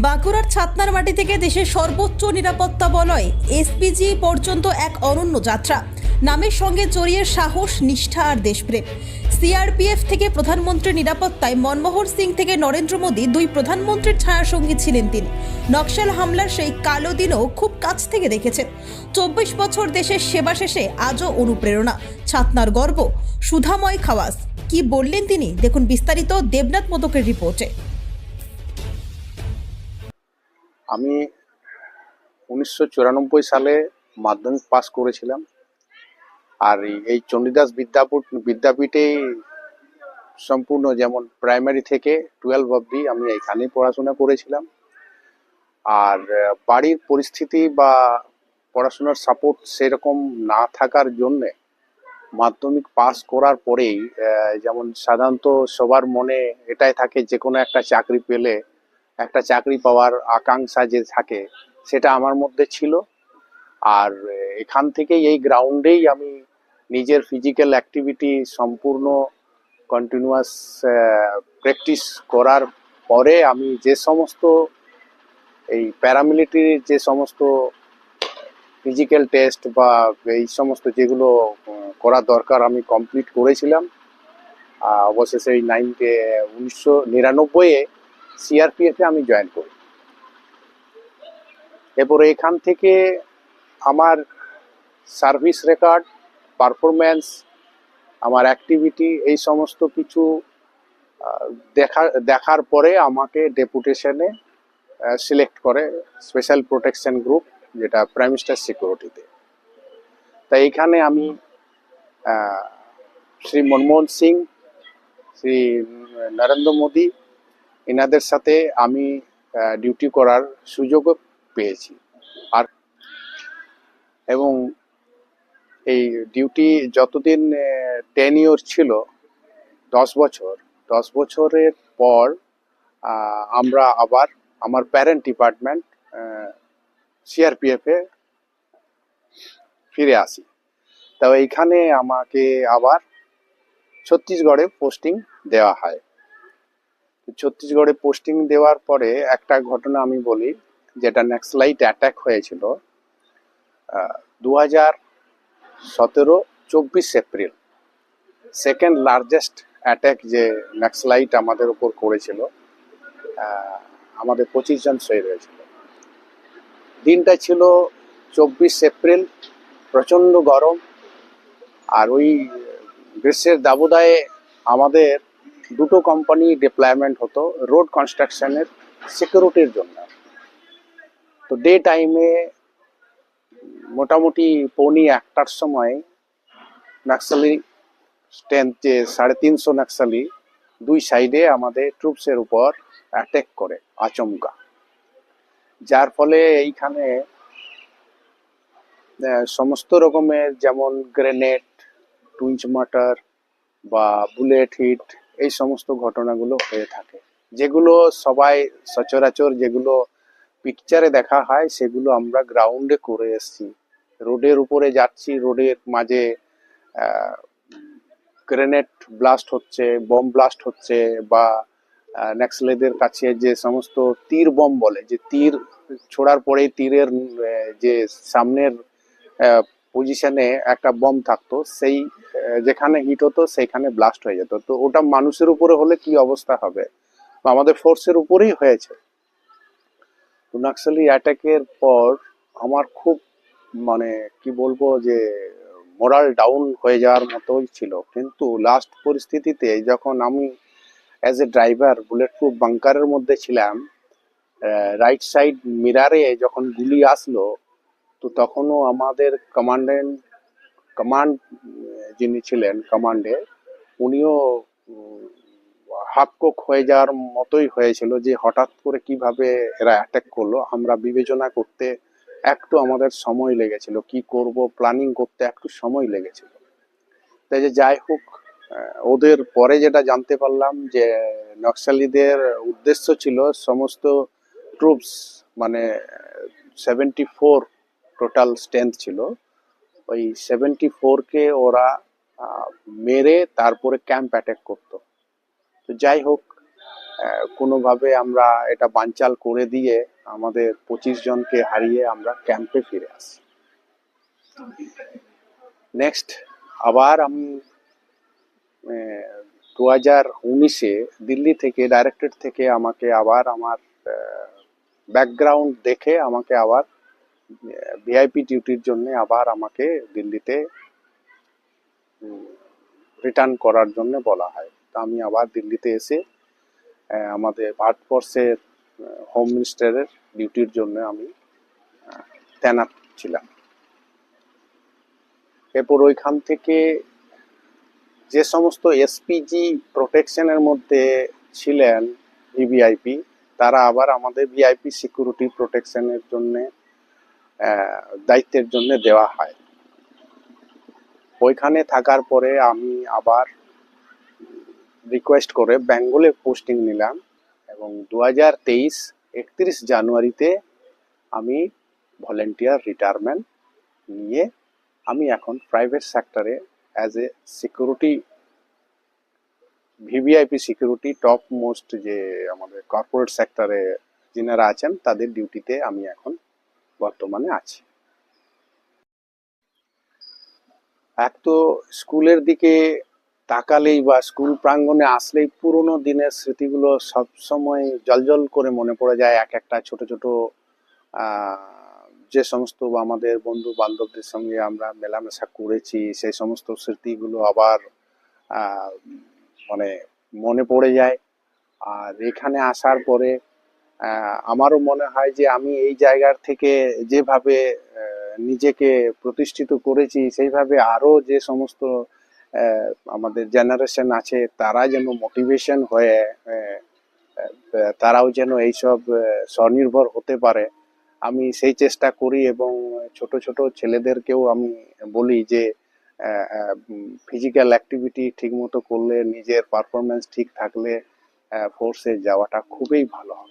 বাঁকুড়ার ছাতনার মাটি থেকে দেশের সর্বোচ্চ নিরাপত্তা বলয় এসপিজি পর্যন্ত এক অনন্য যাত্রা। নামের সঙ্গে জড়িয়ে সাহস, নিষ্ঠা আর দেশপ্রেম। সিআরপিএফ থেকে প্রধানমন্ত্রীর নিরাপত্তায় মনমোহন সিং থেকে নরেন্দ্র মোদী দুই প্রধানমন্ত্রীর ছায়াসঙ্গী ছিলেন তিনি। নকশাল হামলার সেই কালো দিনও খুব কাছ থেকে দেখেছেন। 24 বছর দেশের সেবা শেষে আজও অনুপ্রেরণা, ছাতনার গর্ব। সুধাময় খাওয়াস কি বললেন তিনি, দেখুন বিস্তারিত দেবনাথ মোদকের রিপোর্টে। আমি 1994 সালে মাধ্যমিক পাস করেছিলাম, আর এই চণ্ডীদাস বিদ্যাপীঠে সম্পূর্ণ, যেমন প্রাইমারি থেকে 12 অবধি আমি এখানেই পড়াশোনা করেছিলাম। আর বাড়ির পরিস্থিতি বা পড়াশোনার সাপোর্ট সেরকম না থাকার জন্যে মাধ্যমিক পাস করার পরেই যেমন সাধারণত সবার মনে এটাই থাকে, যে কোনো একটা চাকরি পেলে একটা চাকরি পাওয়ার আকাঙ্ক্ষা যে থাকে, সেটা আমার মধ্যে ছিল। আর এখান থেকেই, এই গ্রাউন্ডেই আমি নিজের ফিজিক্যাল অ্যাক্টিভিটি সম্পূর্ণ কন্টিনিউয়াস প্র্যাকটিস করার পরে আমি যে সমস্ত এই প্যারামিলিটারির যে সমস্ত ফিজিক্যাল টেস্ট বা এই সমস্ত যেগুলো করা দরকার আমি কমপ্লিট করেছিলাম। অবশেষে এই 1999-এ সিআরপিএফে আমি জয়েন করি। এরপরে এখান থেকে আমার সার্ভিস রেকর্ড, পারফরম্যান্স, আমার অ্যাক্টিভিটি এই সমস্ত কিছু দেখার পরে আমাকে ডেপুটেশনে সিলেক্ট করে স্পেশাল প্রোটেকশন গ্রুপ, যেটা প্রাইম মিনিস্টার সিকিউরিটিতে। তাই এখানে আমি শ্রী মনমোহন সিং, শ্রী নরেন্দ্র মোদী, এনাদের সাথে আমি ডিউটি করার সুযোগও পেয়েছি। আর এবং এই ডিউটি যতদিন টেনিওর ছিল 10 বছর, 10 বছরের পর আমরা আবার আমার প্যারেন্ট ডিপার্টমেন্ট সিআরপিএফে ফিরে আসি। তো এইখানে আমাকে আবার ছত্তিশগড়ে পোস্টিং দেওয়া হয়। ছত্তিশগড়ে পোস্টিং দেওয়ার পরে একটা ঘটনা আমি বলি, যেটা নক্সালাইট অ্যাটাক হয়েছিল 2017 24 এপ্রিল। সেকেন্ড লার্জেস্ট অ্যাটাক যে নক্সালাইট আমাদের উপর করেছিল, আমাদের 25 জন শহীদ হয়েছিল। দিনটা ছিল 24 এপ্রিল, প্রচণ্ড গরম। আর ওই গ্রীষ্মের দাবদাহে আমাদের দুটো কোম্পানি ডিপ্লয়মেন্ট হতো রোড কনস্ট্রাকশনের সিকিউরিটির জন্য। তো ডে টাইমে মোটামুটি 1:45টার সময় নক্সালি স্ট্রেংথ যে 350 নক্সালি দুই সাইডে আমাদের ট্রুপসের উপর অ্যাটাক করে আচমকা, যার ফলে এইখানে সমস্ত রকমের, যেমন গ্রেনেড, টুইঞ্চ মার্টার বা বুলেট হিট, এই সমস্ত ঘটনাগুলো হয়ে থাকে, যেগুলো সবাই সচরাচর যেগুলো পিকচারে দেখা হয় সেগুলো আমরা গ্রাউন্ডে করে এসেছি। রোডের উপরে যাচ্ছি, রোডের মাঝে গ্রেনেড ব্লাস্ট হচ্ছে, বম ব্লাস্ট হচ্ছে, বা নক্সালিদের কাছে যে সমস্ত তীর বম বলে, যে তীর ছোড়ার পরে তীরের যে সামনের পজিশনে একটা বম থাকতো, সেই যেখানে হিট হতো সেখানে ব্লাস্ট হয়ে যেত। তো ওটা মানুষের উপরে হলে কি অবস্থা হবে, আমাদের ফোর্সের উপরেই হয়েছে। তো নক্সালি অ্যাটাকের পর আমার খুব, মানে কি বলবো, যে মোরাল ডাউন হয়ে যাওয়ার মতোই ছিল। কিন্তু লাস্ট পরিস্থিতিতে যখন আমি as a driver bullet proof বাংকারের মধ্যে ছিলাম, রাইট সাইড মিরারে যখন গুলি আসলো, তো তখনও আমাদের কমান্ড যিনি ছিলেন কমান্ডে, উনিও হাফকক হয়ে যাওয়ার মতোই হয়েছিল, যে হঠাৎ করে কিভাবে এরা অ্যাটাক করলো। আমরা বিবেচনা করতে একটু আমাদের সময় লেগেছিল, কি করব প্ল্যানিং করতে একটু সময় লেগেছিল। তাই যে যাই হোক, ওদের পরে যেটা জানতে পারলাম যে নক্সালিদের উদ্দেশ্য ছিল সমস্ত ট্রুপস, মানে 74 টোটাল স্ট্রেংথ ছিল, ওই 74কে ওরা মেরে তারপরে ক্যাম্প অ্যাটাক করতো। তো যাই হোক, কোনোভাবে আমরা এটা বানচাল করে দিয়ে আমাদের 25 জনকে হারিয়ে আমরা ক্যাম্পে ফিরে আসি। নেক্সট আবার আমি 2019-এ দিল্লি থেকে ডাইরেক্টরেট থেকে আমাকে আবার আমার ব্যাকগ্রাউন্ড দেখে আমাকে আবার ভিআইপি ডিউটির জন্য আবার আমাকে দিল্লিতে রিটার্ন করার জন্য বলা হয়। তো আমি আবার দিল্লিতে এসে আমাদের ভারতবর্ষের হোম মিনিস্টারের ডিউটির জন্য আমি তৈনাত ছিলাম। এরপর ওইখান থেকে যে সমস্ত এসপিজি প্রোটেকশনের মধ্যে ছিলেন ভিভিআইপি, তারা আবার আমাদের ভিআইপি সিকিউরিটি প্রোটেকশনের জন্য দায়িত্বের জন্য দেওয়া হয়। ওইখানে থাকার পরে আমি আবার রিকোয়েস্ট করে বেঙ্গলে পোস্টিং নিলাম এবং 2023 31 জানুয়ারিতে আমি ভলেন্টিয়ার রিটায়ারমেন্ট নিয়ে আমি এখন প্রাইভেট সেক্টরে as a security VVIP security top most যে আমাদের কর্পোরেট সেক্টরে যিনারা আছেন তাদের ডিউটিতে আমি এখন বর্তমানে আছি। এক তো স্কুলের দিকে তাকালেই বা স্কুল প্রাঙ্গণে আসলেই পুরোনো দিনের স্মৃতিগুলো সবসময় জলজল করে মনে পড়ে যায়। এক একটা ছোট ছোট যে সমস্ত আমাদের বন্ধু বান্ধবদের সঙ্গে আমরা মেলামেশা করেছি সেই সমস্ত স্মৃতিগুলো আবার মানে মনে পড়ে যায়। আর এখানে আসার পরে আমারও মনে হয় যে আমি এই জায়গার থেকে যেভাবে নিজেকে প্রতিষ্ঠিত করেছি সেইভাবে আরো যে সমস্ত আমাদের জেনারেশন আছে তারা যেন মোটিভেশন হয়ে তারাও যেন এইসব স্বনির্ভর হতে পারে, আমি সেই চেষ্টা করি। এবং ছোট ছোট ছেলেদেরকেও আমি বলি যে ফিজিক্যাল অ্যাক্টিভিটি ঠিক মতো করলে, নিজের পারফরমেন্স ঠিক থাকলে ফোর্সে যাওয়াটা খুবই ভালো হবে।